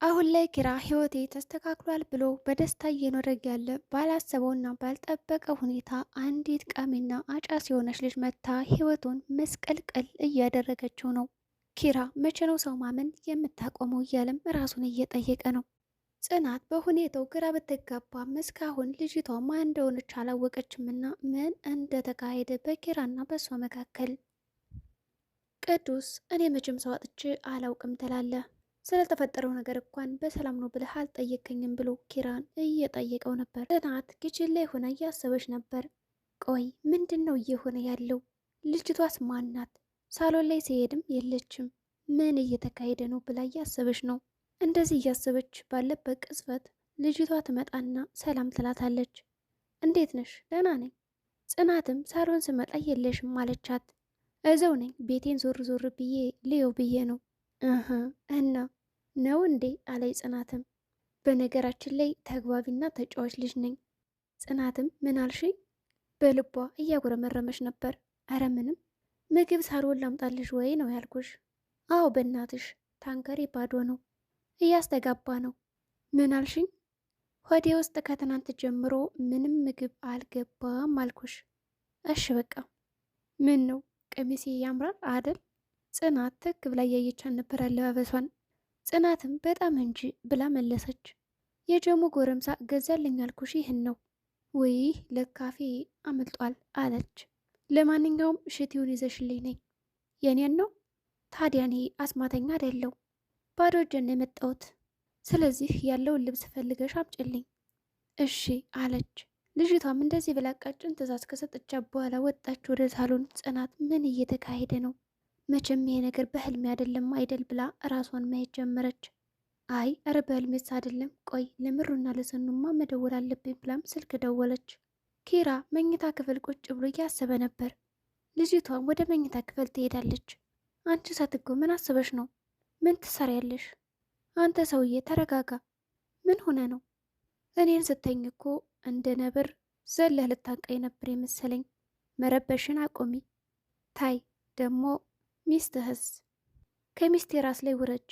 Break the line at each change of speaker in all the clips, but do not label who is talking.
አሁን ላይ ኪራ ህይወቴ ተስተካክሏል ብሎ በደስታ እየኖረ ያለ ባላሰበውና ባልጠበቀ ሁኔታ አንዲት ቃሚና አጫስ የሆነች ልጅ መታ ህይወቱን መስቀልቅል እያደረገችው ነው። ኪራ መቼ ነው ሰው ማመን የምታቆመው እያለም ራሱን እየጠየቀ ነው። ጽናት በሁኔታው ግራ ብትጋባም እስካሁን ልጅቷ ማን እንደሆነች አላወቀችምና ምን እንደተካሄደ በኪራና በእሷ መካከል። ቅዱስ እኔ መቼም ሰው አጥቼ አላውቅም ትላለህ፣ ስለተፈጠረው ነገር እንኳን በሰላም ነው ብለህ አልጠየከኝም ብሎ ኪራን እየጠየቀው ነበር። ጽናት ኪችን ላይ ሆና እያሰበች ነበር። ቆይ ምንድን ነው እየሆነ ያለው? ልጅቷስ ማናት? ሳሎን ላይ ሲሄድም የለችም። ምን እየተካሄደ ነው ብላ እያሰበች ነው። እንደዚህ እያሰበች ባለበት ቅጽበት ልጅቷ ትመጣና ሰላም ትላታለች። እንዴት ነሽ? ደህና ነኝ። ጽናትም ሳሎን ስመጣ የለሽም አለቻት። እዘው ነኝ፣ ቤቴን ዞር ዞር ብዬ ልየው ብዬ ነው። እና ነው እንዴ አለይ ጽናትም። በነገራችን ላይ ተግባቢና ተጫዋች ልጅ ነኝ። ጽናትም ምን አልሽኝ? በልቧ እያጉረመረመች ነበር። አረ ምንም። ምግብ ሳልሆን ላምጣልሽ ወይ ነው ያልኩሽ። አዎ በእናትሽ ታንከሬ ባዶ ነው፣ እያስተጋባ ነው። ምን አልሽኝ? ሆዴ ውስጥ ከትናንት ጀምሮ ምንም ምግብ አልገባም አልኩሽ። እሽ በቃ። ምን ነው ቀሚሴ ያምራል አደል? ጽናት ትክ ብላ እያየቻን ነበር አለባበሷን። ጽናትም በጣም እንጂ ብላ መለሰች። የጀሙ ጎረምሳ ገዛልኝ አልኩሽ ይህን ነው። ውይ ለካፌ አምልጧል አለች። ለማንኛውም ሽቲውን ይዘሽልኝ ነኝ። የኔን ነው? ታዲያ እኔ አስማተኛ አይደለው፣ ባዶ እጄን ነው የመጣሁት። ስለዚህ ያለውን ልብስ ፈልገሽ አምጭልኝ። እሺ አለች። ልጅቷም እንደዚህ ብላ ቀጭን ትዕዛዝ ከሰጠቻት በኋላ ወጣች ወደ ሳሎን። ጽናት ምን እየተካሄደ ነው? መቼም ይሄ ነገር በህልሜ አይደለም አይደል ብላ ራሷን ማየት ጀመረች። አይ እረ በህልሜስ አይደለም፣ ቆይ ለምሩና ለሰኑማ መደወል አለብኝ ብላም ስልክ ደወለች። ኪራ መኝታ ክፍል ቁጭ ብሎ እያሰበ ነበር። ልጅቷም ወደ መኝታ ክፍል ትሄዳለች። አንቺ ሳትጎ ምን አስበሽ ነው? ምን ትሰሪያለሽ? አንተ ሰውዬ ተረጋጋ። ምን ሆነ ነው? እኔን ስተኝ እኮ እንደ ነብር ዘለህ ልታንቀኝ ነበር የመሰለኝ። መረበሽን አቆሚ። ታይ ደግሞ ሚስትህስ? ከሚስቴ ራስ ላይ ውረጅ።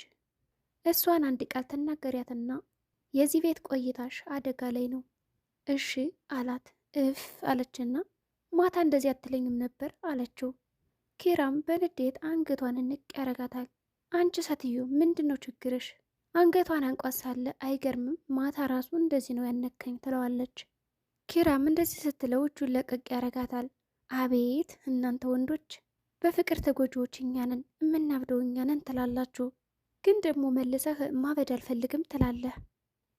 እሷን አንድ ቃል ትናገሪያትና የዚህ ቤት ቆይታሽ አደጋ ላይ ነው። እሺ አላት። እፍ አለችና ማታ እንደዚህ አትለኝም ነበር አለችው። ኪራም በንዴት አንገቷን እንቅ ያረጋታል። አንቺ ሴትዮ ምንድን ነው ችግርሽ? አንገቷን አንቋት ሳለ አይገርምም ማታ ራሱ እንደዚህ ነው ያነከኝ ትለዋለች። ኪራም እንደዚህ ስትለው እጁን ለቀቅ ያረጋታል። አቤት እናንተ ወንዶች በፍቅር ተጎጂዎች እኛ ነን፣ የምናብደው እኛ ነን ትላላችሁ፣ ግን ደግሞ መልሰህ ማበድ አልፈልግም ትላለህ።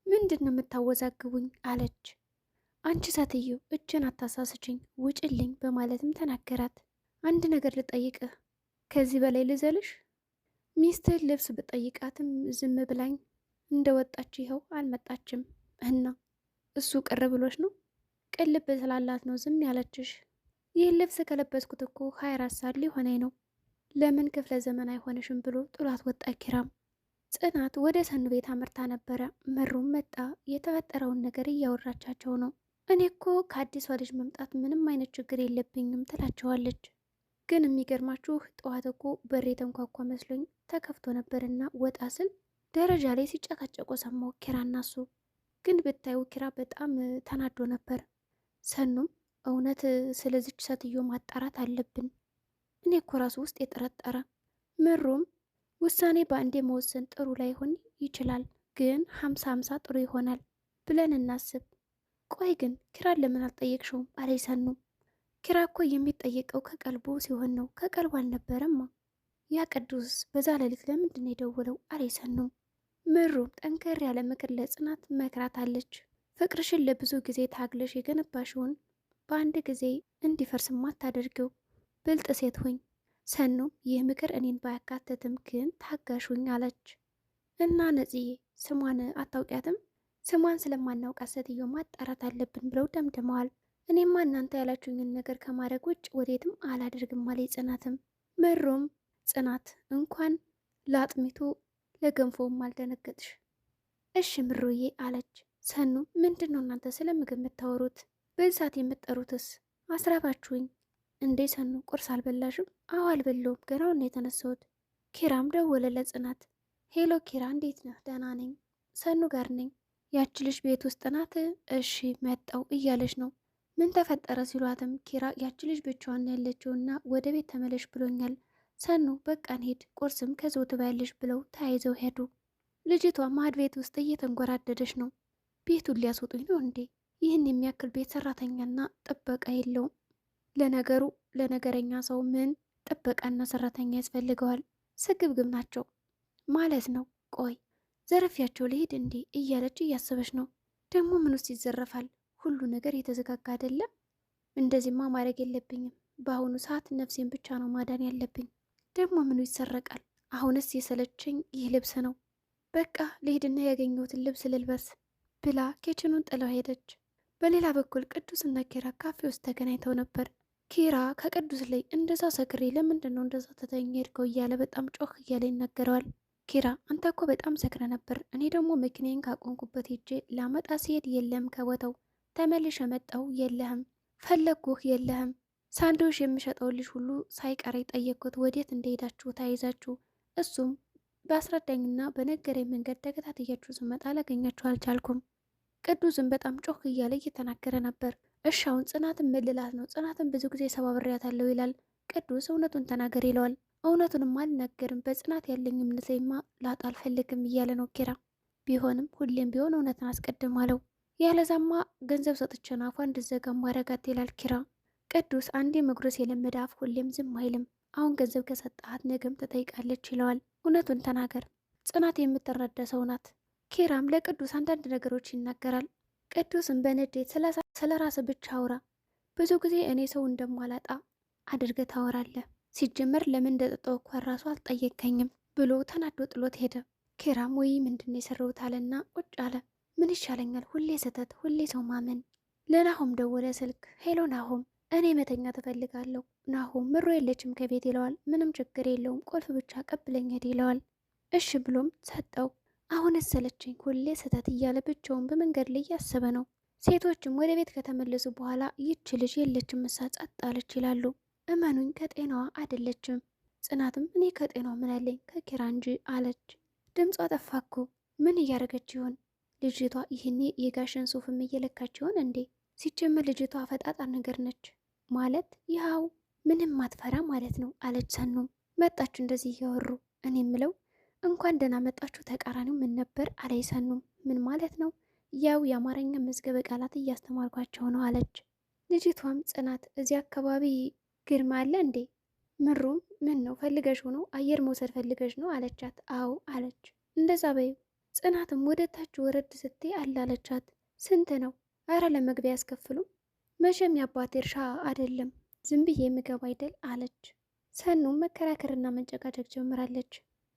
ምንድን ነው የምታወዛግቡኝ? አለች። አንቺ ሴትዮ እጅን አታሳስችኝ፣ ውጭልኝ በማለትም ተናገራት። አንድ ነገር ልጠይቅህ፣ ከዚህ በላይ ልዘልሽ? ሚስትህ ልብስ ብጠይቃትም ዝም ብላኝ እንደወጣች ይኸው አልመጣችም። እና እሱ ቅር ብሎች ነው? ቅልብ ስላላት ነው ዝም ያለችሽ? ይህን ልብስ ከለበስኩት እኮ 24 ሰዓት ሊሆነኝ ነው። ለምን ክፍለ ዘመን አይሆንሽም ብሎ ጥሏት ወጣ ኪራም። ጽናት ወደ ሰኑ ቤት አምርታ ነበረ። መሩም መጣ። የተፈጠረውን ነገር እያወራቻቸው ነው። እኔ እኮ ከአዲሷ ልጅ መምጣት ምንም አይነት ችግር የለብኝም ትላቸዋለች። ግን የሚገርማችሁ ጠዋት እኮ በር የተንኳኳ መስሎኝ ተከፍቶ ነበርና ወጣ ስል ደረጃ ላይ ሲጨቃጨቁ ሰማሁ ኪራና እሱ። ግን ብታዩ ኪራ በጣም ተናዶ ነበር። ሰኑም እውነት ስለዚች ሴትዮ ማጣራት አለብን፣ እኔ እኮ ራሱ ውስጥ የጠረጠረ። ምሩም ውሳኔ በአንዴ መወሰን ጥሩ ላይሆን ይችላል፣ ግን 50-50 ጥሩ ይሆናል ብለን እናስብ። ቆይ ግን ኪራን ለምን አልጠየቅሽውም? አለይ ሰኑ። ኪራ እኮ የሚጠየቀው ከቀልቡ ሲሆን ነው፣ ከቀልቡ አልነበረማ። ያ ቅዱስ በዛ ሌሊት ለምንድን የደወለው? አለይ ሰኑም። ምሩም ጠንከር ያለ ምክር ለጽናት መክራታለች። ፍቅርሽን ለብዙ ጊዜ ታግለሽ የገነባሽውን በአንድ ጊዜ እንዲፈርስ ማታደርገው ብልጥ ሴት ሁኝ። ሰኑም ይህ ምክር እኔን ባያካትትም ግን ታጋሽ ሁኝ አለች። እና ነጽዬ ስሟን አታውቂያትም? ስሟን ስለማናውቃት ሴትዮ ማጣራት አለብን ብለው ደምድመዋል። እኔማ እናንተ ያላችሁኝን ነገር ከማድረግ ውጭ ወዴትም አላደርግም አለች ጽናትም። ምሩም ጽናት እንኳን ለአጥሚቱ ለገንፎውም አልደነገጥሽ። እሺ ምሩዬ አለች። ሰኑ ምንድን ነው እናንተ ስለ ምግብ የምታወሩት? በዚህ ሰዓት የምትጠሩትስ? አስራባችሁኝ እንዴ? ሰኑ ቁርስ አልበላሽም? አዎ አልበለውም፣ ገናውን ነው የተነሳሁት። ኪራም ደወለ ለጽናት። ሄሎ ኪራ፣ እንዴት ነህ? ደህና ነኝ። ሰኑ ጋር ነኝ። ያች ልጅ ቤት ውስጥ ናት? እሺ መጣው እያለች ነው። ምን ተፈጠረ ሲሏትም ኪራ ያች ልጅ ብቻዋን ያለችውና ወደ ቤት ተመለሽ ብሎኛል። ሰኑ በቃ እንሂድ፣ ቁርስም ከዚያው ትበያለሽ ብለው ተያይዘው ሄዱ። ልጅቷ ማድ ቤት ውስጥ እየተንጎራደደች ነው። ቤቱን ሊያስወጡኝ ነው እንዴ? ይህን የሚያክል ቤት ሰራተኛና ጥበቃ የለውም። ለነገሩ ለነገረኛ ሰው ምን ጥበቃና ሰራተኛ ያስፈልገዋል? ስግብግብ ናቸው ማለት ነው። ቆይ ዘረፊያቸው ልሄድ እንዴ እያለች እያሰበች ነው። ደግሞ ምን ውስጥ ይዘረፋል? ሁሉ ነገር የተዘጋጋ አይደለም? እንደዚህማ ማድረግ የለብኝም። በአሁኑ ሰዓት ነፍሴን ብቻ ነው ማዳን ያለብኝ። ደግሞ ምኑ ይሰረቃል? አሁንስ የሰለቸኝ ይህ ልብስ ነው። በቃ ልሄድና ያገኘሁትን ልብስ ልልበስ ብላ ኬችኑን ጥለው ሄደች። በሌላ በኩል ቅዱስና ኪራ ካፌ ውስጥ ተገናኝተው ነበር። ኪራ ከቅዱስ ላይ እንደዛ ሰክሬ ለምንድን ነው እንደዛ ተተኛ ሄድከው እያለ በጣም ጮህ እያለ ይናገረዋል። ኪራ አንተ እኮ በጣም ሰክረ ነበር። እኔ ደግሞ መኪናዬን ካቆንኩበት ሄጄ ላመጣ ሲሄድ የለም፣ ከቦታው ተመልሼ መጣሁ፣ የለህም፣ ፈለግኩህ፣ የለህም። ሳንዶች የሚሸጠው ልጅ ሁሉ ሳይቀር ጠየቅኩት፣ ወዴት እንደሄዳችሁ ተያይዛችሁ። እሱም በአስረዳኝና በነገረኝ መንገድ ተከታትያችሁ ስመጣ ላገኛችሁ አልቻልኩም። ቅዱስም በጣም ጮህ እያለ እየተናገረ ነበር። እሺ አሁን ጽናትን ምልላት ነው? ጽናትን ብዙ ጊዜ ሰባብሬያታለሁ ይላል ቅዱስ። እውነቱን ተናገር ይለዋል። እውነቱንም አልናገርም፣ በጽናት ያለኝ እምነቴማ ላጣ አልፈልግም እያለ ነው ኪራ። ቢሆንም ሁሌም ቢሆን እውነትን አስቀድም አለው። ያለዛማ ገንዘብ ሰጥቼን አፏ እንድዘጋ ማረጋት ይላል ኪራ። ቅዱስ አንዴ መጉረስ የለመደ አፍ ሁሌም ዝም አይልም። አሁን ገንዘብ ከሰጠሃት ነገም ትጠይቃለች ይለዋል። እውነቱን ተናገር፣ ጽናት የምትረዳ ሰው ናት። ኪራም ለቅዱስ አንዳንድ ነገሮች ይናገራል። ቅዱስም በንዴት ስለ ራስ ብቻ አውራ፣ ብዙ ጊዜ እኔ ሰው እንደማላጣ አድርገህ ታወራለህ። ሲጀመር ለምን እንደጠጣው እኳ ራሱ አልጠየቀኝም ብሎ ተናዶ ጥሎት ሄደ። ኪራም ወይ ምንድን የሰራሁት አለና ቁጭ አለ። ምን ይሻለኛል? ሁሌ ስህተት፣ ሁሌ ሰው ማመን። ለናሆም ደወለ ስልክ። ሄሎ ናሆም፣ እኔ መተኛ ትፈልጋለሁ። ናሆም ምሮ የለችም ከቤት ይለዋል። ምንም ችግር የለውም፣ ቁልፍ ብቻ ቀብለኝ ሄድ ይለዋል። እሺ ብሎም ሰጠው። አሁን ሰለቸኝ፣ ሁሌ ስህተት እያለ ብቻውን በመንገድ ላይ እያሰበ ነው። ሴቶችም ወደ ቤት ከተመለሱ በኋላ ይች ልጅ የለችም እሳ ጸጥ አለች ይላሉ። እመኑኝ ከጤናዋ አይደለችም። ጽናትም እኔ ከጤናዋ ምን አለኝ ከኪራ እንጂ አለች። ድምጿ ጠፋኩ። ምን እያደረገች ይሆን ልጅቷ? ይህኔ የጋሸን ሱፍም እየለካች ይሆን እንዴ? ሲጀመር ልጅቷ ፈጣጣ ነገር ነች ማለት ያው ምንም ማትፈራ ማለት ነው አለች። ሰኑም መጣችሁ እንደዚህ እያወሩ። እኔ ምለው እንኳን ደህና መጣችሁ፣ ተቃራኒው ምን ነበር አለ ሰኑም። ምን ማለት ነው? ያው የአማርኛ መዝገበ ቃላት እያስተማርኳቸው ነው አለች። ልጅቷም ጽናት እዚህ አካባቢ ግርማ አለ እንዴ? ምሩም ምን ነው ፈልገሽ ሆኖ አየር መውሰድ ፈልገሽ ነው አለቻት። አዎ አለች። እንደዛ በይው። ጽናትም ወደ ታች ወረድ ስትይ አለ አለቻት። ስንት ነው? አረ ለመግቢያ ያስከፍሉም። መቼም የአባቴ እርሻ አይደለም ዝም ብዬ የምገባ አይደል አለች። ሰኑም መከራከርና መንጨቃጨቅ ጀምራለች።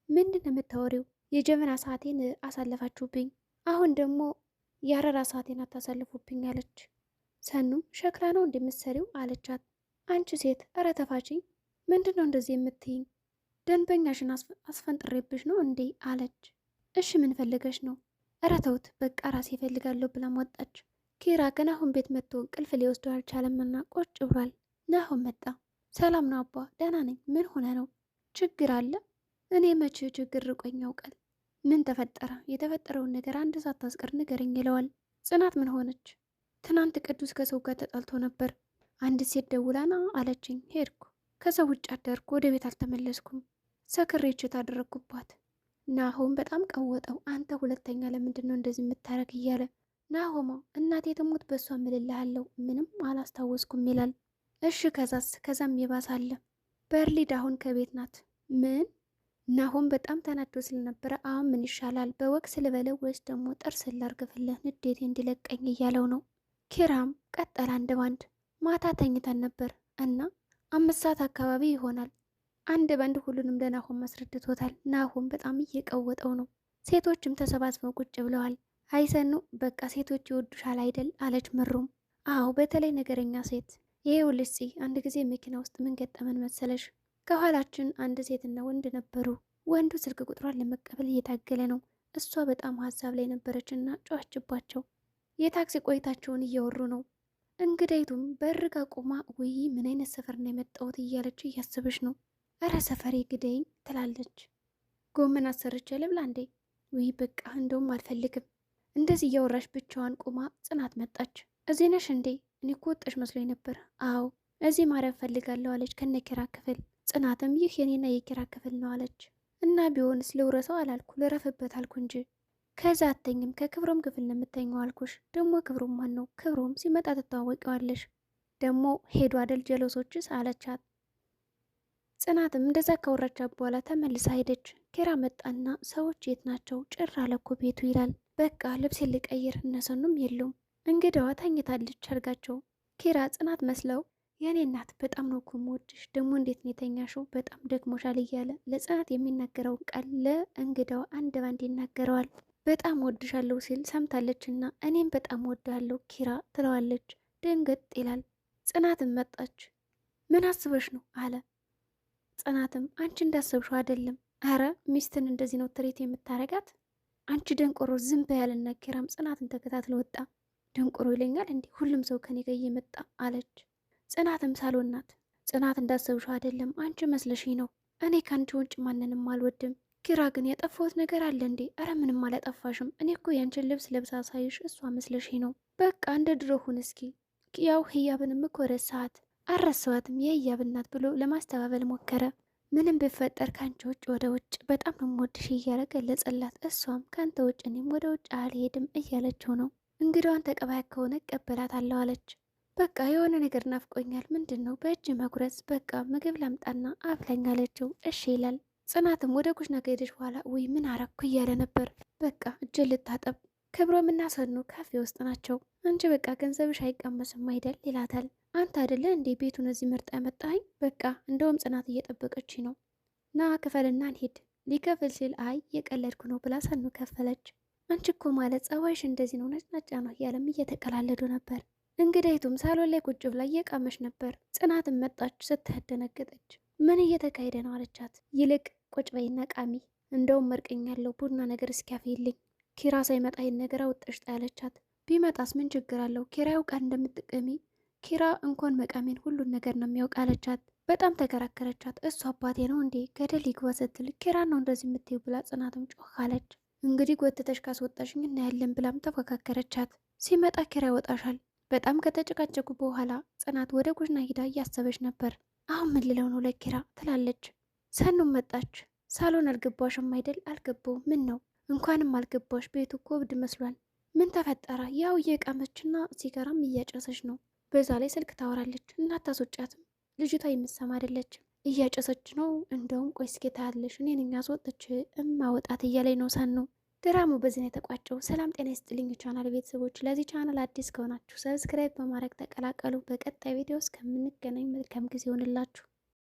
ምንድን ነው የምታወሪው? የጀበና ሰዓቴን አሳለፋችሁብኝ፣ አሁን ደግሞ የአረራ ሰዓቴን አታሳልፉብኝ አለች። ሰኑም ሸክላ ነው እንደምትሰሪው አለቻት። አንቺ ሴት እረ ተፋችኝ፣ ምንድን ነው እንደዚህ የምትይኝ? ደንበኛሽን አስፈንጥሬብሽ ነው እንዴ አለች። እሺ ምን ፈልገሽ ነው? እረ ተውት በቃ ራሴ እፈልጋለሁ ብላ ወጣች። ኪራ ከናሆም ቤት መጥቶ እንቅልፍ ሊወስደው አልቻለምና ቁጭ ብሏል። ናሆም መጣ። ሰላም ነው አባ? ደህና ነኝ። ምን ሆነ ነው? ችግር አለ? እኔ መቼ ችግር ርቆኝ ያውቃል? ምን ተፈጠረ? የተፈጠረውን ነገር አንድ ሳታስቀር ንገረኝ ይለዋል። ጽናት ምን ሆነች? ትናንት ቅዱስ ከሰው ጋር ተጣልቶ ነበር። አንድ ሴት ደውላና አለችኝ፣ ሄድኩ። ከዛ ውጭ አደርኩ፣ ወደ ቤት አልተመለስኩም። ሰክሬችት አደረግኩባት። ናሆም በጣም ቀወጠው። አንተ ሁለተኛ ለምንድን ነው እንደዚህ የምታረግ እያለ ናሆማ እናቴ ትሙት በእሷ ምልልሃለሁ ምንም አላስታወስኩም ይላል። እሺ ከዛስ? ከዛም ይባሳለ። በርሊድ አሁን ከቤት ናት። ምን? ናሆም በጣም ተናዶ ስለነበረ አሁን ምን ይሻላል በወቅት ልበለው ወይስ ደግሞ ጥርስ ላርግፍልህ ንዴቴ እንዲለቀኝ እያለው ነው። ኪራም ቀጠል አንድ ባንድ። ማታ ተኝተን ነበር እና 5 ሰዓት አካባቢ ይሆናል። አንድ ባንድ ሁሉንም ለናሆም አስረድቶታል። ናሆም በጣም እየቀወጠው ነው። ሴቶችም ተሰባስበው ቁጭ ብለዋል። አይሰኑ በቃ ሴቶች ይወዱሻል አይደል አለች ምሩም። አዎ በተለይ ነገረኛ ሴት። ይሄው ልጽ አንድ ጊዜ መኪና ውስጥ ምን ገጠመን መሰለሽ? ከኋላችን አንድ ሴትና ወንድ ነበሩ። ወንዱ ስልክ ቁጥሯን ለመቀበል እየታገለ ነው። እሷ በጣም ሀሳብ ላይ ነበረችና ጮኸችባቸው። የታክሲ ቆይታቸውን እያወሩ ነው። እንግዳይቱም በርጋ ቆማ ውይ ምን አይነት ሰፈር ነው የመጣሁት እያለች እያሰበች ነው። እረ ሰፈሬ ግደኝ ትላለች። ጎመን አሰርቼ ልብላ እንዴ? ውይ በቃ እንደውም አልፈልግም። እንደዚህ እያወራሽ ብቻዋን ቁማ ጽናት መጣች። እዚህ ነሽ እንዴ? እኔ እኮ ወጣሽ መስሎኝ ነበር። አዎ እዚህ ማረፍ ፈልጋለሁ አለች ከነኪራ ክፍል። ጽናትም ይህ የኔና የኪራ ክፍል ነው አለች። እና ቢሆንስ ልውረሰው አላልኩ ልረፍበት አልኩ እንጂ። ከዛ አተኝም ከክብሮም ክፍል ነው የምተኘው አልኩሽ። ደግሞ ክብሮም ማን ነው? ክብሮም ሲመጣ ትተዋወቂዋለሽ። ደግሞ ሄዱ አደል ጀለሶችስ አለቻት። ጽናትም እንደዛ ካወራቻት በኋላ ተመልሳ ሄደች። ኪራ መጣና ሰዎች የት ናቸው? ጭር አለ እኮ ቤቱ ይላል። በቃ ልብስ ልቀይር፣ እነሰኑም የሉም። እንግዳዋ ተኝታለች አልጋቸው። ኪራ ጽናት መስለው የኔ እናት በጣም ነው እኮ የምወድሽ፣ ደግሞ እንዴት ነው የተኛሽው? በጣም ደክሞሻል እያለ ለጽናት የሚናገረውን ቃል ለእንግዳዋ አንድ ባንድ ይናገረዋል። በጣም ወድሻለሁ ሲል ሰምታለች እና እኔም በጣም ወድሃለሁ ኪራ ትለዋለች። ደንገጥ ይላል። ጽናትም መጣች። ምን አስበሽ ነው አለ። ጽናትም አንቺ እንዳሰብሽው አይደለም። አረ ሚስትን እንደዚህ ነው ትሬት የምታረጋት? አንቺ ደንቆሮ ዝም በያልና ኪራም ጽናትን ተከታትሎ ወጣ። ደንቆሮ ይለኛል እንዲህ ሁሉም ሰው ከኔ ጋር እየመጣ አለች። ጽናትም ሳሎን ናት። ጽናት እንዳሰብሽው አይደለም፣ አንቺ መስለሽኝ ነው። እኔ ከአንቺ ውጭ ማንንም አልወድም። ኪራ ግን ያጠፋሁት ነገር አለ እንዴ? አረ ምንም አላጠፋሽም። እኔ እኮ ያንቺን ልብስ ለብሳ ሳይሽ እሷ መስለሽኝ ነው። በቃ እንደ ድሮ ሁን እስኪ። ያው ህያብንም እኮ ረሳሃት። አልረሳኋትም የህያብ እናት ብሎ ለማስተባበል ሞከረ። ምንም ብፈጠር ከአንቺ ውጭ ወደ ውጭ በጣም ነው የምወድሽ እያለ ገለጸላት። እሷም ከአንተ ውጭ እኔም ወደ ውጭ አልሄድም እያለችው ነው። እንግዳዋን ተቀባይ ከሆነ እቀበላታለሁ አለች። በቃ የሆነ ነገር ናፍቆኛል። ምንድን ነው? በእጅ መጉረስ። በቃ ምግብ ላምጣና አብላኝ አለችው። እሺ ይላል። ጽናትም ወደ ኩሽና ከሄደች በኋላ ውይ ምን አረኩ እያለ ነበር። በቃ እጅን ልታጠብ። ክብሮም እና ሰኑ ካፌ ውስጥ ናቸው። አንቺ በቃ ገንዘብሽ አይቀመስም አይደል ይላታል። አንተ አይደለ እንዴ ቤቱን እዚህ ምርጥ ያመጣኝ? በቃ እንደውም ጽናት እየጠበቀች ነው። ና ክፈልና እንሂድ። ሊከፍል ሲል አይ የቀለድኩ ነው ብላ ሰኑ ከፈለች። አንቺ እኮ ማለት ጸባይሽ እንደዚህ ነው ነጭናጫ ነው እያለም እየተቀላለዱ ነበር። እንግዳይቱም ሳሎን ላይ ቁጭ ብላ እየቃመች ነበር። ጽናትም መጣች። ስትደነገጠች ምን እየተካሄደ ነው አለቻት። ይልቅ ቁጭ በይና ቃሚ፣ እንደውም መርቀኛለሁ ቡና ነገር እስኪያፍይልኝ ኪራ ሳይመጣ ይህን ነገር አውጥተሽ ጣይ አለቻት። ቢመጣስ ምን ችግር አለው? ኪራ ያውቃል እንደምትቀሚ። ኪራ እንኳን መቃሜን ሁሉን ነገር ነው የሚያውቅ አለቻት። በጣም ተከራከረቻት። እሱ አባቴ ነው እንዴ ገደል ይግባ ስትል ኪራ ነው እንደዚህ የምትይው ብላ ጽናትም ጮህ አለች። እንግዲህ ጎትተሽ ካስወጣሽኝ እናያለን ብላም ተፎካከረቻት። ሲመጣ ኪራ ይወጣሻል። በጣም ከተጨቃጨቁ በኋላ ጽናት ወደ ኩሽና ሂዳ እያሰበች ነበር። አሁን ምን ልለው ነው ለኪራ ትላለች። ሰኑም መጣች። ሳሎን አልገባሽም አይደል? አልገባውም። ምን ነው? እንኳንም አልገባሽ፣ ቤቱ እኮ እብድ መስሏል። ምን ተፈጠረ? ያው እየቃመችና ሲጋራም እያጨሰች ነው። በዛ ላይ ስልክ ታወራለች። እናታስወጫትም፣ ልጅቷ የምትሰማ አይደለችም። እያጨሰች ነው። እንደውም ቆይ እስኪ ታያለሽ፣ እኔን እኛስወጥች እማወጣት እያለኝ ነው ሰኑ። ድራማው በዚህ ነው የተቋጨው። ሰላም ጤና ይስጥልኝ ቻናል ቤተሰቦች። ለዚህ ቻናል አዲስ ከሆናችሁ ሰብስክራይብ በማድረግ ተቀላቀሉ። በቀጣይ ቪዲዮ እስከምንገናኝ መልካም ጊዜ ይሆንላችሁ።